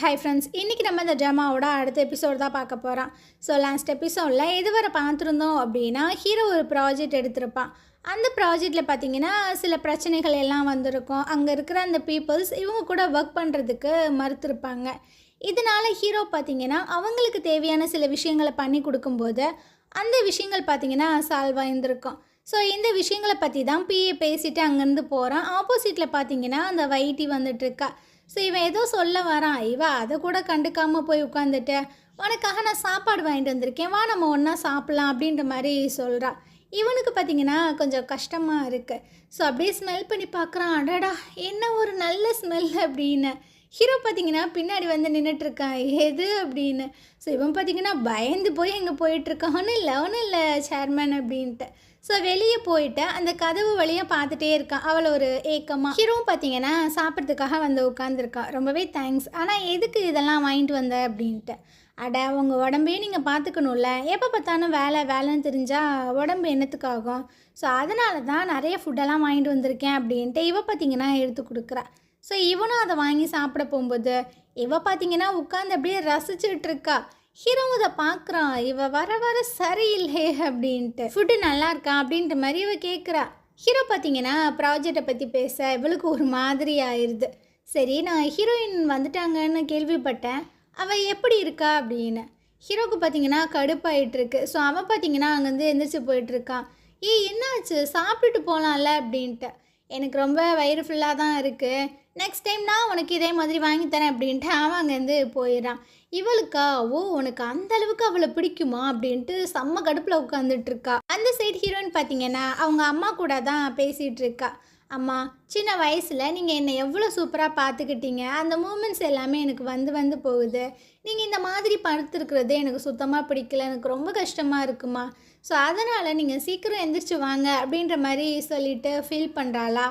Hi friends, இன்றைக்கி நம்ம இந்த ட்ராமாவோட அடுத்த எபிசோட் தான் பார்க்க போகிறோம். ஸோ லாஸ்ட் எபிசோடில் இதுவரை பார்த்துருந்தோம் அப்படின்னா ஹீரோ ஒரு ப்ராஜெக்ட் எடுத்திருப்பான். அந்த ப்ராஜெக்டில் பார்த்திங்கன்னா சில பிரச்சனைகள் எல்லாம் வந்திருக்கும். அங்கே இருக்கிற அந்த பீப்புள்ஸ் இவங்க கூட ஒர்க் பண்ணுறதுக்கு மறுத்திருப்பாங்க. இதனால் ஹீரோ பார்த்திங்கன்னா அவங்களுக்கு தேவையான சில விஷயங்களை பண்ணி கொடுக்கும்போது அந்த விஷயங்கள் பார்த்திங்கன்னா சால்வ் ஆகியிருந்திருக்கும். ஸோ இந்த விஷயங்களை பற்றி தான் பிஏ பேசிவிட்டு அங்கேருந்து போகிறான். ஆப்போசிட்டில் பார்த்திங்கன்னா அந்த வைட்டி வந்துட்டுருக்கா. ஸோ இவன் ஏதோ சொல்ல வரான், அதை கூட கண்டுக்காமல் போய் உட்காந்துட்டு உனக்காக நான் சாப்பாடு வாங்கிட்டு வந்திருக்கேன், வா நம்ம ஒன்றா சாப்பிட்லாம் அப்படின்ற மாதிரி சொல்கிறா. இவனுக்கு பார்த்திங்கன்னா கொஞ்சம் கஷ்டமாக இருக்குது. ஸோ அப்படியே ஸ்மெல் பண்ணி பார்க்குறான், அடடா என்ன ஒரு நல்ல ஸ்மெல் அப்படின்னு. ஹீரோ பார்த்திங்கன்னா பின்னாடி வந்து நின்றுட்டுருக்கான், எது அப்படின்னு. ஸோ இவன் பார்த்திங்கன்னா பயந்து போய் எங்கே போயிட்டுருக்கான், ஒன்றும் இல்லை சேர்மேன் அப்படின்ட்டு. ஸோ வெளியே போயிட்டு அந்த கதவு வழியாக பார்த்துட்டே இருக்கான். அவள் ஒரு ஏக்கமாக. ஹீரோவும் பார்த்தீங்கன்னா சாப்பிட்றதுக்காக வந்து உட்காந்துருக்கான். ரொம்பவே தேங்க்ஸ், ஆனால் எதுக்கு இதெல்லாம் வாங்கிட்டு வந்த அப்படின்ட்டு. அட உங்கள் உடம்பையும் நீங்கள் பார்த்துக்கணும்ல, எப்போ பார்த்தாலும் வேலைன்னு தெரிஞ்சால் உடம்பு என்னத்துக்காகும். ஸோ அதனால தான் நிறைய ஃபுட்டெல்லாம் வாங்கிட்டு வந்திருக்கேன் அப்படின்ட்டு இவ பார்த்தீங்கன்னா எடுத்து கொடுக்குறா. ஸோ இவனும் அதை வாங்கி சாப்பிட போகும்போது இவ பார்த்தீங்கன்னா உட்காந்து அப்படியே ரசிச்சுட்டு இருக்கா. ஹீரோ இதை பார்க்குறான், இவ வர சரியில்லை அப்படின்ட்டு. ஃபுட்டு நல்லா இருக்கா அப்படின்ற மாதிரி இவ கேட்குறா. ஹீரோ பார்த்தீங்கன்னா ப்ராஜெக்டை பற்றி பேச இவளுக்கு ஒரு மாதிரி ஆயிடுது. சரி, நான் ஹீரோயின் வந்துட்டாங்கன்னு கேள்விப்பட்டேன், அவள் எப்படி இருக்கா அப்படின்னு. ஹீரோக்கு பார்த்தீங்கன்னா கடுப்பாயிட்டுருக்கு. ஸோ அவன் பார்த்தீங்கன்னா அங்கேருந்து எந்திரிச்சு போயிட்டுருக்கான். என்னாச்சு, சாப்பிட்டுட்டு போகலாம்ல அப்படின்ட்டு. எனக்கு ரொம்ப வயிறு ஃபுல்லாக தான் இருக்குது, நெக்ஸ்ட் டைம் நான் உனக்கு இதே மாதிரி வாங்கி தரேன் அப்படின்ட்டு அவன் அங்கேருந்து போயிடறான். இவளுக்கா, உனக்கு அந்த அளவுக்கு அவளை பிடிக்குமா அப்படின்ட்டு செம்ம கடுப்பில் உட்காந்துட்ருக்கா. அந்த சைடு ஹீரோயின் பார்த்தீங்கன்னா அவங்க அம்மா கூட தான் பேசிகிட்டு இருக்கா. அம்மா, சின்ன வயசில் நீங்கள் என்னை எவ்வளோ சூப்பராக பார்த்துக்கிட்டீங்க, அந்த மூமெண்ட்ஸ் எல்லாமே எனக்கு வந்து போகுது. நீங்கள் இந்த மாதிரி படுத்துருக்கிறது எனக்கு சுத்தமாக பிடிக்கல, எனக்கு ரொம்ப கஷ்டமாக இருக்குமா. ஸோ அதனால் நீங்கள் சீக்கிரம் எந்திரிச்சு வாங்க அப்படின்ற மாதிரி சொல்லிவிட்டு ஃபீல் பண்ணுறாளா.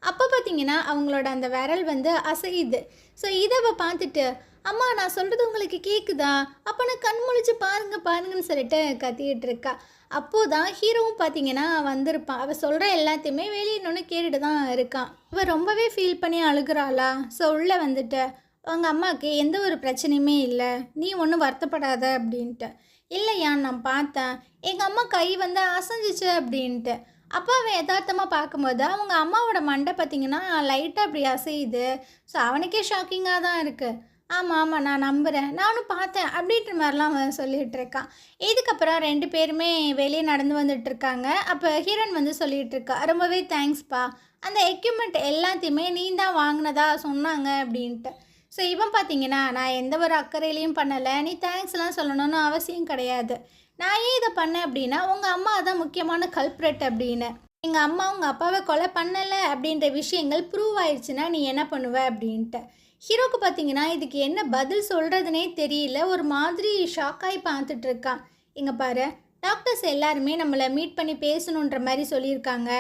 அப்போ பார்த்தீங்கன்னா அவங்களோட அந்த விரல் வந்து அசையுது. ஸோ இதை பார்த்துட்டு, அம்மா நான் சொல்கிறது உங்களுக்கு கேட்குதா, அப்போ நான் கண் முழிச்சு பாருங்கன்னு சொல்லிட்டு கத்திக்கிட்டு இருக்கா. அப்போது தான் ஹீரோவும் பார்த்தீங்கன்னா வந்திருப்பான். அவள் சொல்கிற எல்லாத்தையுமே வெளியே இன்னொன்று கேட்டுட்டு தான் இருக்கான். இவள் ரொம்பவே ஃபீல் பண்ணி அழுகிறாளா. ஸோ உள்ளே வந்துட்டு, அவங்க அம்மாவுக்கு எந்த ஒரு பிரச்சனையுமே இல்லை, நீ ஒன்றும் வருத்தப்படாத அப்படின்ட்டு. இல்லையா, நான் பார்த்தேன், எங்கள் அம்மா கை வந்து அசைஞ்சிச்சு அப்படின்ட்டு. அப்போ அவன் யதார்த்தமாக பார்க்கும்போது அவங்க அம்மாவோட மண்டை பார்த்திங்கன்னா லைட்டாக அப்படி அசையுது. ஸோ அவனுக்கே ஷாக்கிங்காக தான் இருக்குது. ஆமாம் நான் நம்புகிறேன், நானும் பார்த்தேன் அப்படின்ற மாதிரிலாம் அவன் சொல்லிகிட்டு இருக்கான். இதுக்கப்புறம் 2 பேருமே வெளியே நடந்து வந்துட்டுருக்காங்க. அப்போ ஹீரோயின் வந்து சொல்லிகிட்டு இருக்கா, ரொம்பவே தேங்க்ஸ்ப்பா, அந்த எக்யூப்மெண்ட் எல்லாத்தையுமே நீ தான் வாங்கினதா சொன்னாங்க அப்படின்ட்டு. ஸோ இவன் பார்த்தீங்கன்னா, நான் எந்த ஒரு அக்கறையிலையும் பண்ணலை, நீ தேங்க்ஸ்லாம் சொல்லணும்னு அவசியம் கிடையாது, நான் ஏன் இதை பண்ணேன் அப்படின்னா உங்கள் அம்மா தான் முக்கியமான கல்ப்ரேட் அப்படின்னு. எங்கள் அம்மா உங்கள் அப்பாவை கொலை பண்ணலை அப்படின்ற விஷயங்கள் ப்ரூவ் ஆயிடுச்சுன்னா நீ என்ன பண்ணுவ அப்படின்ட்டு. ஹீரோக்கு பார்த்தீங்கன்னா இதுக்கு என்ன பதில் சொல்கிறதுனே தெரியல, ஒரு மாதிரி ஷாக்காகி பார்த்துட்ருக்கான். இங்கே பாரு, டாக்டர்ஸ் எல்லாருமே நம்மளை மீட் பண்ணி பேசணுன்ற மாதிரி சொல்லியிருக்காங்க,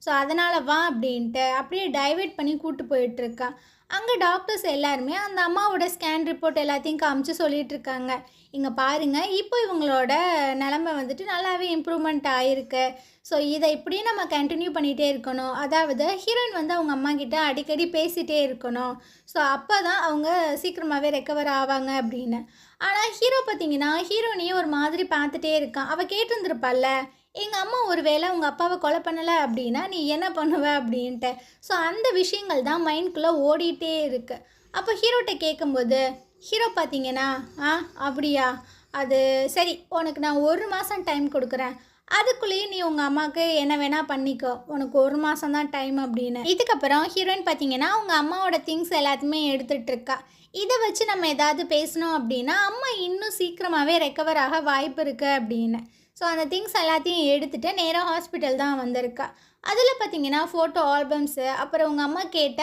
ஸோ அதனால் வா அப்படின்ட்டு அப்படியே டைவெர்ட் பண்ணி கூப்பிட்டு போயிட்டுருக்கான். அங்கே டாக்டர்ஸ் எல்லாருமே அந்த அம்மாவோட ஸ்கேன் ரிப்போர்ட் எல்லாத்தையும் காமிச்சு சொல்லிகிட்ருக்காங்க. இங்கே பாருங்கள், இப்போ இவங்களோட நிலமை வந்துட்டு நல்லாவே இம்ப்ரூவ்மெண்ட் ஆகிருக்கு. ஸோ இதை இப்படியே நம்ம கண்டினியூ பண்ணிகிட்டே இருக்கணும். அதாவது ஹீரோயின் வந்து அவங்க அம்மா கிட்ட அடிக்கடி பேசிகிட்டே இருக்கணும். ஸோ அப்போ தான் அவங்க சீக்கிரமாகவே ரெக்கவர் ஆவாங்க அப்படின்னு. ஆனால் ஹீரோ பார்த்திங்கன்னா ஹீரோனையும் ஒரு மாதிரி பார்த்துட்டே இருக்கான். அவள் கேட்டிருந்துருப்பாள்ல, எங்கள் அம்மா ஒரு வேளை உங்கள் அப்பாவை கொலை பண்ணலை அப்படின்னா நீ என்ன பண்ணுவ அப்படின்ட்டு. ஸோ அந்த விஷயங்கள் தான் மைண்ட்குள்ளே ஓடிட்டே இருக்குது. அப்போ ஹீரோட்ட கேட்கும்போது ஹீரோ பார்த்தீங்கன்னா, அப்படியா, அது சரி, உனக்கு நான் 1 மாதம் டைம் கொடுக்குறேன், அதுக்குள்ளேயே நீ உங்கள் அம்மாவுக்கு என்ன வேணால் பண்ணிக்கோ, உனக்கு 1 மாதம் தான் டைம் அப்படின்னு. இதுக்கப்புறம் ஹீரோயின் பார்த்தீங்கன்னா அவங்க அம்மாவோட திங்ஸ் எல்லாத்தையுமே எடுத்துகிட்ருக்கா. இதை வச்சு நம்ம ஏதாவது பேசணும் அப்படின்னா அம்மா இன்னும் சீக்கிரமாகவே ரெக்கவர் ஆக வாய்ப்பு இருக்குது அப்படின்னு. ஸோ அந்த திங்ஸ் எல்லாத்தையும் எடுத்துகிட்டு நேராக ஹாஸ்பிட்டல் தான் வந்திருக்கா. அதில் பார்த்திங்கன்னா ஃபோட்டோ ஆல்பம்ஸு, அப்புறம் உங்கள் அம்மா கேட்ட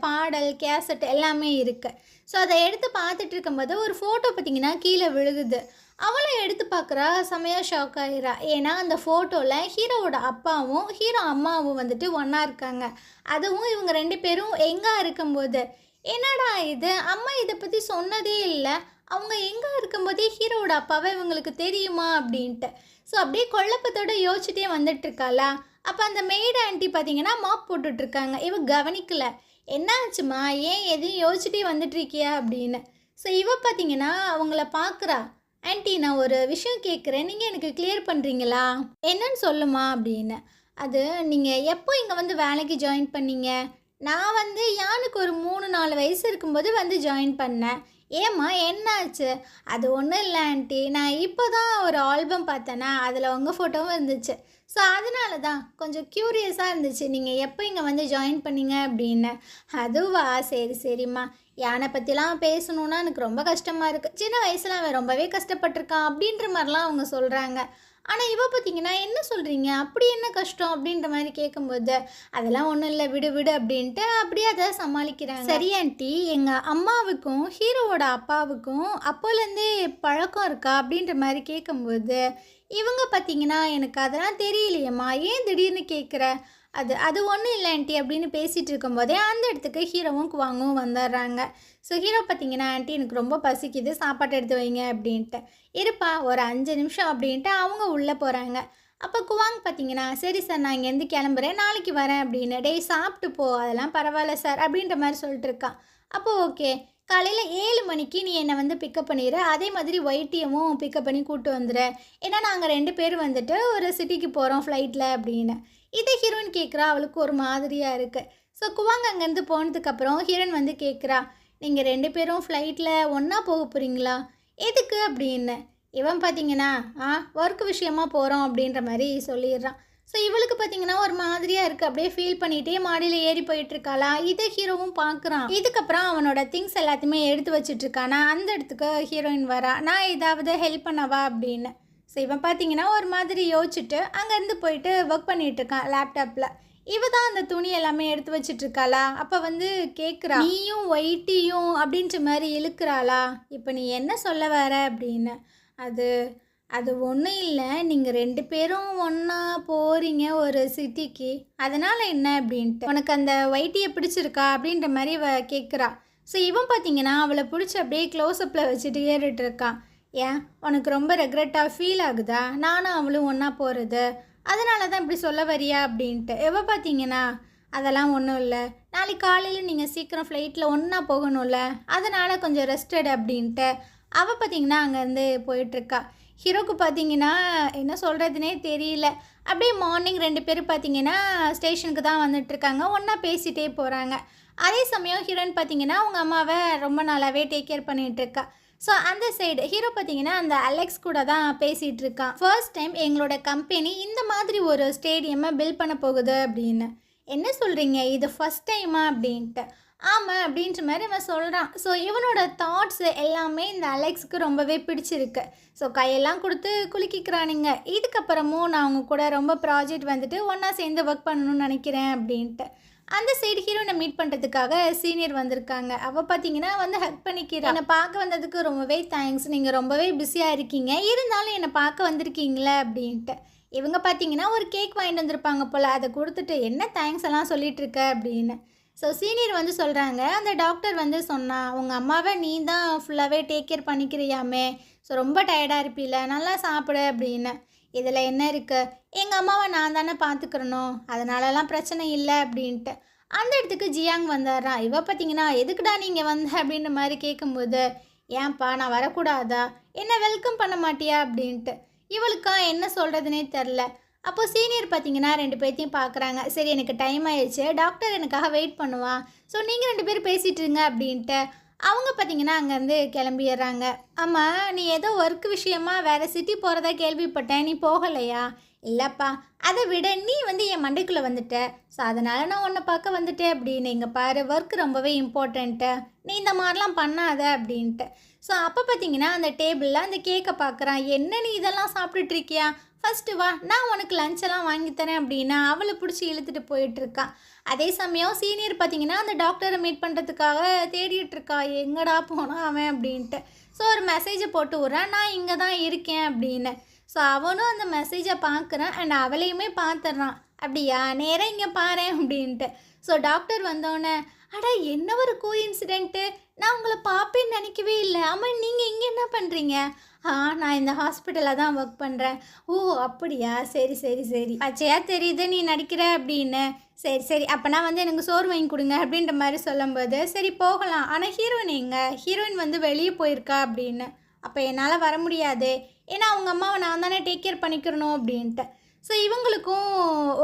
பாடல் கேசட் எல்லாமே இருக்குது. ஸோ அதை எடுத்து பார்த்துட்டு இருக்கும்போது ஒரு ஃபோட்டோ பார்த்திங்கன்னா கீழே விழுகுது. அவளை எடுத்து பார்க்குறா, செமையாக ஷாக் ஆகிரா. ஏன்னா அந்த ஃபோட்டோவில் ஹீரோவோட அப்பாவும் ஹீரோ அம்மாவும் வந்துட்டு ஒன்றா இருக்காங்க. அதுவும் இவங்க 2 பேரும் எங்கே இருக்கும்போது, என்னடா இது, அம்மா இதை பற்றி சொன்னதே இல்லை, அவங்க எங்கே இருக்கும்போதே ஹீரோவோட அப்பாவை இவங்களுக்கு தெரியுமா அப்படின்ட்டு. ஸோ அப்படியே கொள்ளப்பத்தோடு யோசிச்சுட்டே வந்துட்டுருக்காளா. அப்போ அந்த மெய்டு ஆண்டி பார்த்தீங்கன்னா மாப் போட்டுட்ருக்காங்க. இவ கவனிக்கலை. என்ன ஆச்சுமா, ஏன் எதையும் யோசிச்சுட்டே வந்துட்டுருக்கியா அப்படின்னு. ஸோ இவ பார்த்தீங்கன்னா அவங்கள பார்க்குறா. ஆன்ட்டி நான் ஒரு விஷயம் கேட்குறேன். நீங்கள் எனக்கு கிளியர் பண்ணுறீங்களா? என்னன்னு சொல்லுமா அப்படின்னு. அது நீங்கள் எப்போ இங்கே வந்து வேலைக்கு ஜாயின் பண்ணீங்க? நான் வந்து யானுக்கு ஒரு 3, 4 வயசு இருக்கும்போது வந்து ஜாயின் பண்ணேன். ஏம்மா என்னாச்சு? அது ஒன்றும் இல்லை ஆன்ட்டி. நான் இப்போ தான் ஒரு ஆல்பம் பார்த்தேன்னா அதில் உங்கள் ஃபோட்டோவும் இருந்துச்சு. ஸோ அதனால தான் கொஞ்சம் க்யூரியஸாக இருந்துச்சு. நீங்கள் எப்போ இங்கே வந்து ஜாயின் பண்ணீங்க அப்படின்னு. அதுவா? சரி சரிம்மா. யானை பற்றிலாம் பேசணுன்னா எனக்கு ரொம்ப கஷ்டமாக இருக்குது. சின்ன வயசில் அவன் ரொம்பவே கஷ்டப்பட்டிருக்கான் அப்படின்ற மாதிரிலாம் அவங்க சொல்கிறாங்க. ஆனால் இவ பார்த்தீங்கன்னா என்ன சொல்கிறீங்க? அப்படி என்ன கஷ்டம் அப்படின்ற மாதிரி கேட்கும்போது, அதெல்லாம் ஒன்றும் இல்லை விடு விடு அப்படின்ட்டு அப்படியே அதை சமாளிக்கிறாங்க. சரி ஆன்ட்டி, எங்கள் அம்மாவுக்கும் ஹீரோவோட அப்பாவுக்கும் அப்போலேருந்தே பழக்கம் இருக்கா அப்படின்ற மாதிரி கேட்கும்போது, இவங்க பார்த்தீங்கன்னா எனக்கு அதெல்லாம் தெரியலையேம்மா, ஏன் திடீர்னு கேட்குற? அது அது ஒன்றும் இல்லை ஆன்ட்டி அப்படின்னு பேசிகிட்டு இருக்கும்போதே அந்த இடத்துக்கு ஹீரோவும் குவாங்கும் வந்துடுறாங்க. ஸோ ஹீரோ பார்த்தீங்கன்னா ஆன்ட்டி எனக்கு ரொம்ப பசிக்குது, சாப்பாடு எடுத்து வைங்க அப்படின்ட்டு. இருப்பா ஒரு 5 நிமிஷம் அப்படின்ட்டு அவங்க உள்ளே போகிறாங்க. அப்போ குவாங் பார்த்தீங்கன்னா சரி சார் நான் இங்கேருந்து கிளம்புறேன், நாளைக்கு வரேன் அப்படின்னு. டேய் சாப்பிட்டு போ, அதெல்லாம் பரவாயில்ல சார் அப்படின்ற மாதிரி சொல்லிட்டு இருக்கான். அப்போ ஓகே, காலையில் 7 மணிக்கு நீ என்னை வந்து பிக்கப் பண்ணிடு, அதே மாதிரி ஒயிட்டியமும் பிக்கப் பண்ணி கூப்பிட்டு வந்துடு. ஏன்னா நாங்கள் 2 பேர் வந்துட்டு ஒரு சிட்டிக்கு போகிறோம் ஃப்ளைட்டில் அப்படின்னு. இதை ஹீரோயின் கேட்குறா. அவளுக்கு ஒரு மாதிரியாக இருக்குது. ஸோ குவாங் அங்கேருந்து போனதுக்கப்புறம் ஹீரோயின் வந்து கேட்குறா, நீங்கள் 2 பேரும் ஃப்ளைட்டில் ஒன்றா போக போகிறீங்களா? எதுக்கு அப்படின்னு. இவன் பார்த்தீங்கன்னா ஒர்க் விஷயமா போகிறோம் அப்படின்ற மாதிரி சொல்லிடுறான். ஸோ இவளுக்கு பார்த்தீங்கன்னா ஒரு மாதிரியாக இருக்குது. அப்படியே ஃபீல் பண்ணிகிட்டே மாடியில் ஏறி போயிட்டுருக்காளா. இதை ஹீரோவும் பார்க்குறான். இதுக்கப்புறம் அவனோட திங்ஸ் எல்லாத்தையுமே எடுத்து வச்சிட்ருக்கானா. அந்த இடத்துக்கு ஹீரோயின் வரா. நான் ஏதாவது ஹெல்ப் பண்ணவா அப்படின்னு. ஸோ இவன் பார்த்தீங்கன்னா ஒரு மாதிரி யோசிச்சுட்டு அங்கேருந்து போயிட்டு ஒர்க் பண்ணிகிட்ருக்கான் லேப்டாப்பில். இவ தான் அந்த துணி எல்லாமே எடுத்து வச்சிட்ருக்காளா. அப்போ வந்து கேட்குறா, நீயும் ஒயிட்டியும் அப்படின்ற மாதிரி இழுக்கிறாளா. இப்போ நீ என்ன சொல்ல வர அப்படின்னு. அது அது ஒன்றும் இல்லை, நீங்கள் 2 பேரும் ஒன்றா போகிறீங்க ஒரு சிட்டிக்கு, அதனால் என்ன அப்படின்ட்டு. உனக்கு அந்த ஒயிட்டியை பிடிச்சிருக்கா அப்படின்ற மாதிரி இவ கேட்குறா. ஸோ இவன் பார்த்தீங்கன்னா அவளை பிடிச்சி அப்படியே க்ளோஸ்அப்பில் வச்சுட்டு ஏறிட்டு இருக்கான். ஏன் உனக்கு ரொம்ப ரெக்ரெட்டாக ஃபீல் ஆகுதா நானும் அவளும் ஒன்றா போகிறது? அதனால தான் இப்படி சொல்ல வரியா அப்படின்ட்டு. எவ பார்த்தீங்கன்னா அதெல்லாம் ஒன்றும் இல்லை, நாளைக்கு காலையில் நீங்கள் சீக்கிரம் ஃப்ளைட்டில் ஒன்றா போகணும்ல, அதனால் கொஞ்சம் ரெஸ்டட் அப்படின்ட்டு. அவள் பார்த்தீங்கன்னா அங்கேருந்து போயிட்டுருக்கா. ஹீரோக்கு பார்த்தீங்கன்னா என்ன சொல்கிறதுனே தெரியல. அப்படியே மார்னிங் 2 பேரும் பார்த்தீங்கன்னா ஸ்டேஷனுக்கு தான் வந்துட்டுருக்காங்க. ஒன்றா பேசிகிட்டே போகிறாங்க. அதே சமயம் ஹீரோயின் பார்த்தீங்கன்னா அவங்க அம்மாவை ரொம்ப நாளாகவே டேக் கேர் பண்ணிகிட்ருக்கா. ஸோ அந்த சைடு ஹீரோ பார்த்தீங்கன்னா அந்த அலெக்ஸ் கூட தான் பேசிகிட்டு இருக்கான். ஃபர்ஸ்ட் டைம் எங்களோட கம்பெனி இந்த மாதிரி ஒரு ஸ்டேடியமை பில்ட் பண்ண போகுது அப்படின்னு. என்ன சொல்கிறீங்க, இது ஃபஸ்ட் டைமா அப்படின்ட்டு. ஆமாம் அப்படின்ற மாதிரி இவன் சொல்கிறான். ஸோ இவனோட தாட்ஸ் எல்லாமே இந்த அலெக்ஸுக்கு ரொம்பவே பிடிச்சிருக்கு. ஸோ கையெல்லாம் கொடுத்து குலுக்கிக்கிறானுங்க. இதுக்கப்புறமும் நான் அவங்க கூட ரொம்ப ப்ராஜெக்ட் வந்துட்டு ஒன்றா சேர்ந்து ஒர்க் பண்ணணும்னு நினைக்கிறேன் அப்படின்ட்டு. அந்த சைடு ஹீரோயினை மீட் பண்ணுறதுக்காக சீனியர் வந்திருக்காங்க. அவள் பார்த்தீங்கன்னா வந்து ஹக் பண்ணிக்கிறா. என்னை பார்க்க வந்ததுக்கு ரொம்பவே தேங்க்ஸ், நீங்கள் ரொம்பவே பிஸியாக இருக்கீங்க, இருந்தாலும் என்னை பார்க்க வந்திருக்கீங்களே அப்படின்ட்டு. இவங்க பார்த்தீங்கன்னா ஒரு கேக் வாங்கிட்டு வந்திருப்பாங்க போல், அதை கொடுத்துட்டு என்ன தேங்க்ஸ் எல்லாம் சொல்லிட்டு இருக்க அப்படின்னு. ஸோ சீனியர் வந்து சொல்கிறாங்க, அந்த டாக்டர் வந்து சொன்னா உங்கள் அம்மாவை நீ தான் ஃபுல்லாகவே டேக் கேர் பண்ணிக்கிறியாமே, ஸோ ரொம்ப டயர்டாக இருப்பீல, நல்லா சாப்பிடு அப்படின்னு. இதில் என்ன இருக்குது, எங்கள் அம்மாவை நான் தானே பார்த்துக்கிறணும், அதனாலலாம் பிரச்சனை இல்லை அப்படின்ட்டு. அந்த இடத்துக்கு ஜியாங் வந்துடுறான். இவ பார்த்தீங்கன்னா எதுக்குடா நீங்கள் வந்த அப்படின்ற மாதிரி கேட்கும்போது, ஏன்பா நான் வரக்கூடாதா, என்ன வெல்கம் பண்ண மாட்டியா அப்படின்ட்டு. இவளுக்கா என்ன சொல்கிறதுனே தெரில. அப்போது சீனியர் பார்த்தீங்கன்னா 2 பேர்த்தையும் பார்க்குறாங்க. சரி எனக்கு டைம் ஆயிடுச்சு, டாக்டர் எனக்காக வெயிட் பண்ணுவான், ஸோ நீங்கள் 2 பேரும் பேசிகிட்டு இருங்க அப்படின்ட்டு. அவங்க பார்த்தீங்கன்னா அங்கேருந்து கிளம்பிடுறாங்க. ஆமாம், நீ ஏதோ ஒர்க் விஷயமா வேறு சிட்டி போகிறதா கேள்விப்பட்டேன், நீ போகலையா? இல்லைப்பா, அதை விட நீ வந்து என் மண்டைக்குள்ளே வந்துட்ட, ஸோ அதனால் நான் உன்னை பார்க்க வந்துட்டேன் அப்படின்னு. இங்கே பாரு, ஒர்க் ரொம்பவே இம்பார்ட்டண்ட்டு, நீ இந்த மாதிரிலாம் பண்ணாத அப்படின்ட்டு. ஸோ அப்போ பார்த்தீங்கன்னா அந்த டேபிளில் அந்த கேக்கை பார்க்குறான். என்ன நீ இதெல்லாம் சாப்பிட்டுட்ருக்கியா, ஃபஸ்ட்டு வா நான் உனக்கு லஞ்செல்லாம் வாங்கித்தரேன் அப்படின்னா அவளை பிடிச்சி இழுத்துட்டு போயிட்டுருக்கான். அதே சமயம் சீனியர் பார்த்தீங்கன்னா அந்த டாக்டரை மீட் பண்ணுறதுக்காக தேடிட்டுருக்கா, எங்கடா போனான் அவன் அப்படின்ட்டு. ஸோ ஒரு மெசேஜை போட்டு விட்றான், நான் இங்கே தான் இருக்கேன் அப்படின்னு. ஸோ அவனும் அந்த மெசேஜை பார்க்குறான் அண்ட் அவளையுமே பார்த்துட்றான். அப்படியா, நேராக இங்கே பாரு அப்படின்ட்டு. ஸோ டாக்டர் வந்தோடனே அட என்ன ஒரு கோஇன்சிடென்ட்டு! நான் உங்கள பார்ப்பேன்னு நெனைக்கவே இல்ல. ஆமா நீங்க இங்க என்ன பண்றீங்க? நான் இந்த ஹாஸ்பிட்டல்ல தான் ஒர்க் பண்றேன். ஓ! அப்படியா? சரி, சரி, சரி. பச்சையா தெரியுது நீ நடிக்கிற அப்படின்னு. சரி, சரி. அப்பன்னா வந்து எனக்கு சோறு வாங்கி குடுங்க அப்படின்ற மாரி சொல்லும்போது, சரி போகலாம். ஆனா ஹீரோயின் எங்க? ஹீரோயின் வந்து வெளிய போயிருக்கா அப்படின்னு. அப்ப என்னால வர முடியாதே. ஏன்னா அவங்க அம்மாவ நான் தானே டேக் கேர் பண்ணிக்கிறணும் அப்படின்ட்டு. ஸோ இவங்களுக்கும்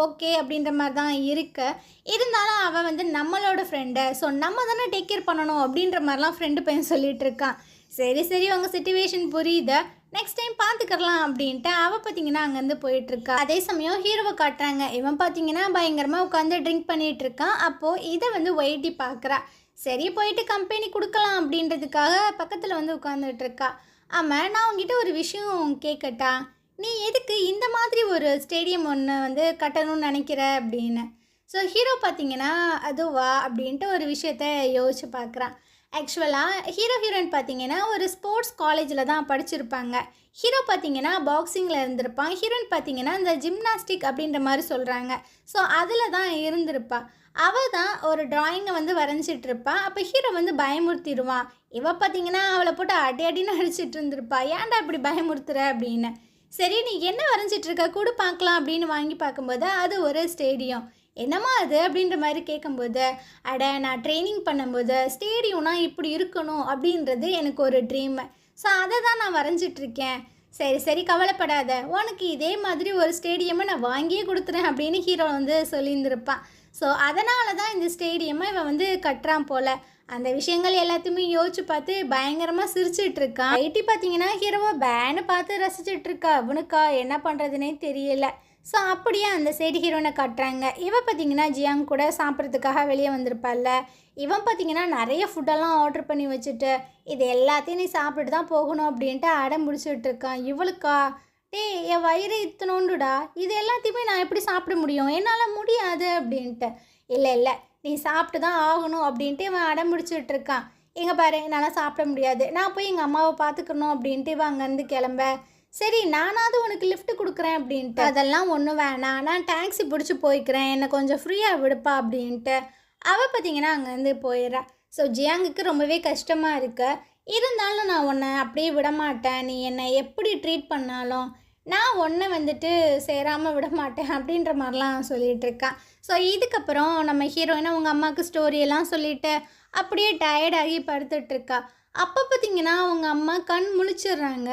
ஓகே அப்படின்ற மாரி தான் இருக்கு. இருந்தாலும் அவன் வந்து நம்மளோட ஃப்ரெண்டு. ஸோ நம்ம தானே டேக் கேர் பண்ணணும் அப்படின்ற மாரிலாம் ஃப்ரெண்டு பையன் சொல்லிட்டு இருக்கான். சரி, சரி உங்க சிச்சுவேஷன் புரியுது. நெக்ஸ்ட் டைம் பார்த்துக்கலாம் அப்படின்ட்டு அவள் பார்த்தீங்கன்னா அங்கேருந்து போயிட்டுருக்கா. அதே சமயம் ஹீரோவை காட்டுறாங்க. இவன் பார்த்தீங்கன்னா பயங்கரமாக உட்காந்து ட்ரிங்க் பண்ணிகிட்டு இருக்கான். அப்போது இதை வந்து ஒயிட்டி பார்க்குறா. சரி போயிட்டு கம்பெனி கொடுக்கலாம் அப்படின்றதுக்காக பக்கத்தில் வந்து உட்காந்துட்டு இருக்கா. ஆமாம் நான் உங்ககிட்ட ஒரு விஷயம் கேட்கட்டா? நீ எதுக்கு இந்த மாதிரி ஒரு ஸ்டேடியம் ஒன்று வந்து கட்டணும்னு நினைக்கிற அப்படின்னு. ஸோ ஹீரோ பார்த்தீங்கன்னா அதுவா அப்படின்ட்டு ஒரு விஷயத்த யோசிச்சு பார்க்குறான். ஆக்சுவலாக ஹீரோயின் பார்த்தீங்கன்னா ஒரு ஸ்போர்ட்ஸ் காலேஜில் தான் படிச்சிருப்பாங்க. ஹீரோ பார்த்தீங்கன்னா பாக்ஸிங்கில் இருந்திருப்பான். ஹீரோயின் பார்த்தீங்கன்னா இந்த ஜிம்னாஸ்டிக் அப்படின்ற மாதிரி சொல்கிறாங்க. ஸோ அதில் தான் இருந்திருப்பா. அவள் தான் ஒரு ட்ராயிங்கை வந்து வரைஞ்சிட்ருப்பா. அப்போ ஹீரோ வந்து பயமுறுத்திடுவான். இவள் பார்த்தீங்கன்னா அவளை போட்டு அடி அடின்னு அடிச்சிட்டு இருந்திருப்பா. ஏன்டா இப்படி பயமுறுத்துற அப்படின்னு. சரி நீ என்ன வரைஞ்சிட்ருக்க கூட பார்க்கலாம் அப்படின்னு வாங்கி பார்க்கும்போது அது ஒரு ஸ்டேடியம். என்னம்மா அது அப்படின்ற மாதிரி கேட்கும்போது, அட நான் ட்ரைனிங் பண்ணும்போது ஸ்டேடியம்னா இப்படி இருக்கணும் அப்படின்றது எனக்கு ஒரு ட்ரீமு. ஸோ அதை தான் நான் வரைஞ்சிட்ருக்கேன். சரி சரி கவலைப்படாத, உனக்கு இதே மாதிரி ஒரு ஸ்டேடியமை நான் வாங்கியே கொடுத்துறேன் அப்படின்னு ஹீரோ வந்து சொல்லியிருந்திருப்பான். ஸோ அதனால தான் இந்த ஸ்டேடியமை இவன் வந்து கட்டுறான் போல். அந்த விஷயங்கள் எல்லாத்தையுமே யோசிச்சு பார்த்து பயங்கரமாக சிரிச்சிட்ருக்கான். ஐடி பார்த்தீங்கன்னா ஹீரோவை பேனு பார்த்து ரசிச்சிட்ருக்கா. அவனுக்கா என்ன பண்ணுறதுனே தெரியல. ஸோ அப்படியே அந்த சைடு ஹீரோனை காட்டுறாங்க. இவன் பார்த்தீங்கன்னா ஜியாங் கூட சாப்பிட்றதுக்காக வெளியே வந்திருப்பாள்ல. இவன் பார்த்தீங்கன்னா நிறைய ஃபுட்டெல்லாம் ஆர்டர் பண்ணி வச்சுட்டு இது எல்லாத்தையும் நீ சாப்பிட்டு தான் போகணும் அப்படின்ட்டு அடம் பிடிச்சிட்டு இருக்கான். இவளுக்கா டேய் என் வயிறு இத்தனோண்டுடா, இது எல்லாத்தையுமே நான் எப்படி சாப்பிட முடியும், என்னால் முடியாது அப்படின்ட்டு. இல்லை இல்லை நீ சாப்பிட்டு தான் ஆகணும் அப்படின்ட்டு இவன் அடம் பிடிச்சிட்டு இருக்கான். எங்கே பாரு என்னால் சாப்பிட முடியாது, நான் போய் எங்கள் அம்மாவை பார்த்துக்கணும் அப்படின்ட்டு இவன் அங்கேருந்து கிளம்ப. சரி நானாவது உனக்கு லிஃப்ட் கொடுக்குறேன் அப்படின்ட்டு. அதெல்லாம் ஒன்றும் வேணாம், நான் டாக்ஸி பிடிச்சி போய்க்கிறேன், என்னை கொஞ்சம் ஃப்ரீயாக விடுப்பா அப்படின்ட்டு அவள் பார்த்தீங்கன்னா அங்கேருந்து போயிடுறா. ஸோ ஜியாங்குக்கு ரொம்பவே கஷ்டமாக இருக்கு. இருந்தாலும் நான் உன்னை அப்படியே விடமாட்டேன், நீ என்னை எப்படி ட்ரீட் பண்ணாலும் நான் ஒன்றை வந்துட்டு சேராமல் விட மாட்டேன் அப்படின்ற மாதிரிலாம் சொல்லிகிட்டு இருக்கான். ஸோ இதுக்கப்புறம் நம்ம ஹீரோயினை அவங்க அம்மாவுக்கு ஸ்டோரியெல்லாம் சொல்லிவிட்டு அப்படியே டயர்டாகி படுத்துட்ருக்கா. அப்போ பார்த்தீங்கன்னா அவங்க அம்மா கண் முழிச்சிடுறாங்க.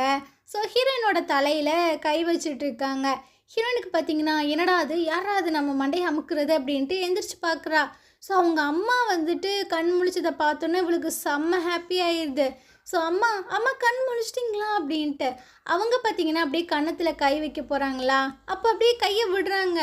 ஸோ ஹீரோயினோட தலையில் கை வச்சிட்ருக்காங்க. ஹீரோயினுக்கு பார்த்தீங்கன்னா என்னடா அது யாராவது நம்ம மண்டையை அமுக்குறது அப்படின்ட்டு எந்திரிச்சு பார்க்குறா. ஸோ அவங்க அம்மா வந்துட்டு கண் முழிச்சதை பார்த்தோன்னே இவளுக்கு செம்ம ஹாப்பி ஆயிடுது. ஸோ அம்மா அம்மா கண் முழிச்சிட்டிங்களா அப்படின்ட்டு அவங்க பார்த்தீங்கன்னா அப்படியே கன்னத்தில் கை வைக்க போகிறாங்களா. அப்போ அப்படியே கையை விடுறாங்க.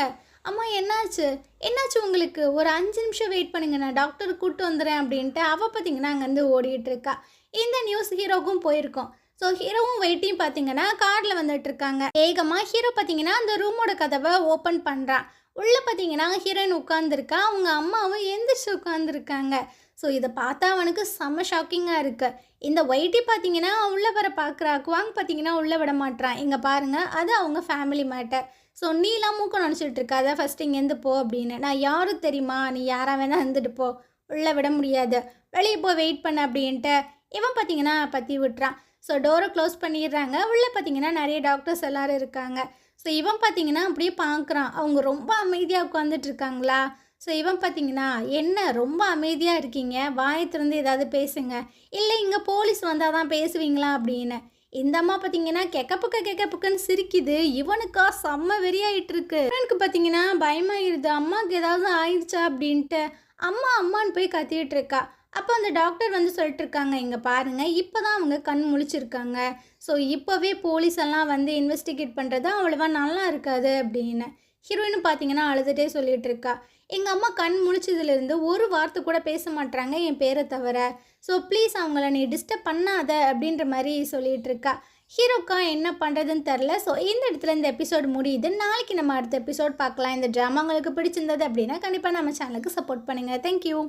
அம்மா என்னாச்சு என்னாச்சு உங்களுக்கு, ஒரு 5 நிமிஷம் வெயிட் பண்ணுங்க, நான் டாக்டரை கூப்பிட்டு வந்துடுறேன் அப்படின்ட்டு அவள் பார்த்தீங்கன்னா அங்கேருந்து ஓடிட்டு இருக்கா. இந்த நியூஸ் ஹீரோவுக்கும் போயிருக்கோம். ஸோ ஹீரோவும் வெயிட்டையும் பார்த்தீங்கன்னா காரில் வந்துட்டு இருக்காங்க. வேகமாக ஹீரோ பார்த்தீங்கன்னா அந்த ரூமோட கதவை ஓப்பன் பண்ணுறான். உள்ளே பார்த்தீங்கன்னா ஹீரோயின் உட்காந்துருக்கா, அவங்க அம்மாவும் எந்திரிச்சு உட்காந்துருக்காங்க. ஸோ இதை பார்த்தா அவனுக்கு செம்ம ஷாக்கிங்காக இருக்குது. இந்த ஒயிட்டி பார்த்தீங்கன்னா உள்ளே வர பார்க்குறா. குவாங் பார்த்தீங்கன்னா உள்ளே விட மாட்டான். இங்கே பாருங்கள் அது அவங்க ஃபேமிலி மேட்டர். ஸோ நீலாம் மூக்கம் நினச்சிட்டு இருக்காத, ஃபஸ்ட்டு இங்கேருந்து போ அப்படின்னு. நான் யாரும் தெரியுமா, நீ யாராக வேணால் இருந்துட்டு போ, உள்ளே விட முடியாது, வெளியே போ வெயிட் பண்ண அப்படின்ட்டு இவன் பார்த்தீங்கன்னா பற்றி விட்டுறான். ஸோ டோரை க்ளோஸ் பண்ணிடுறாங்க. உள்ளே பார்த்தீங்கன்னா நிறைய டாக்டர்ஸ் எல்லோரும் இருக்காங்க. ஸோ இவன் பார்த்தீங்கன்னா அப்படியே பார்க்குறான். அவங்க ரொம்ப அமைதியாக உட்காந்துட்டு இருக்காங்களா. ஸோ இவன் பார்த்தீங்கன்னா என்ன ரொம்ப அமைதியாக இருக்கீங்க, வாயை திறந்து ஏதாவது பேசுங்க, இல்லை இங்கே போலீஸ் வந்தால் தான் பேசுவீங்களா அப்படின்னு. இந்த அம்மா பார்த்தீங்கன்னா கெக்கப்புக்குன்னு சிரிக்குது. இவனுக்கா செம்ம வெறியாயிட்டு இருக்கு. இவனுக்கு பார்த்தீங்கன்னா பயமாயிருது, அம்மாவுக்கு ஏதாவது ஆயிடுச்சா அப்படின்ட்டு அம்மா அம்மான்னு போய் கத்திட்டு இருக்கா. அப்போ அந்த டாக்டர் வந்து சொல்லிட்டு இருக்காங்க, இங்கே பாருங்கள் இப்போ தான் அவங்க கண் முழிச்சிருக்காங்க. ஸோ இப்போவே போலீஸ் எல்லாம் வந்து இன்வெஸ்டிகேட் பண்ணுறது அவ்வளோவா நல்லா இருக்காது அப்படின்னு. ஹீரோயின்னு பார்த்தீங்கன்னா அழுதுகிட்டே சொல்லிகிட்டு இருக்கா. எங்கள் அம்மா கண் முழிச்சதுலேருந்து ஒரு வார்த்தை கூட பேச மாட்டாங்க என் பேரை தவிர. ஸோ ப்ளீஸ் அவங்கள நீ டிஸ்டர்ப் பண்ணாத அப்படின்ற மாதிரி சொல்லிகிட்டு இருக்கா. ஹீரோக்கா என்ன பண்ணுறதுன்னு தெரில. ஸோ இந்த இடத்துல இந்த எபிசோடு முடியுது. நாளைக்கு நம்ம அடுத்த எபிசோட் பார்க்கலாம். இந்த ட்ராமா உங்களுக்கு பிடிச்சிருந்தது அப்படின்னா கண்டிப்பாக நம்ம சேனலுக்கு சப்போர்ட் பண்ணுங்கள். தேங்க்யூ.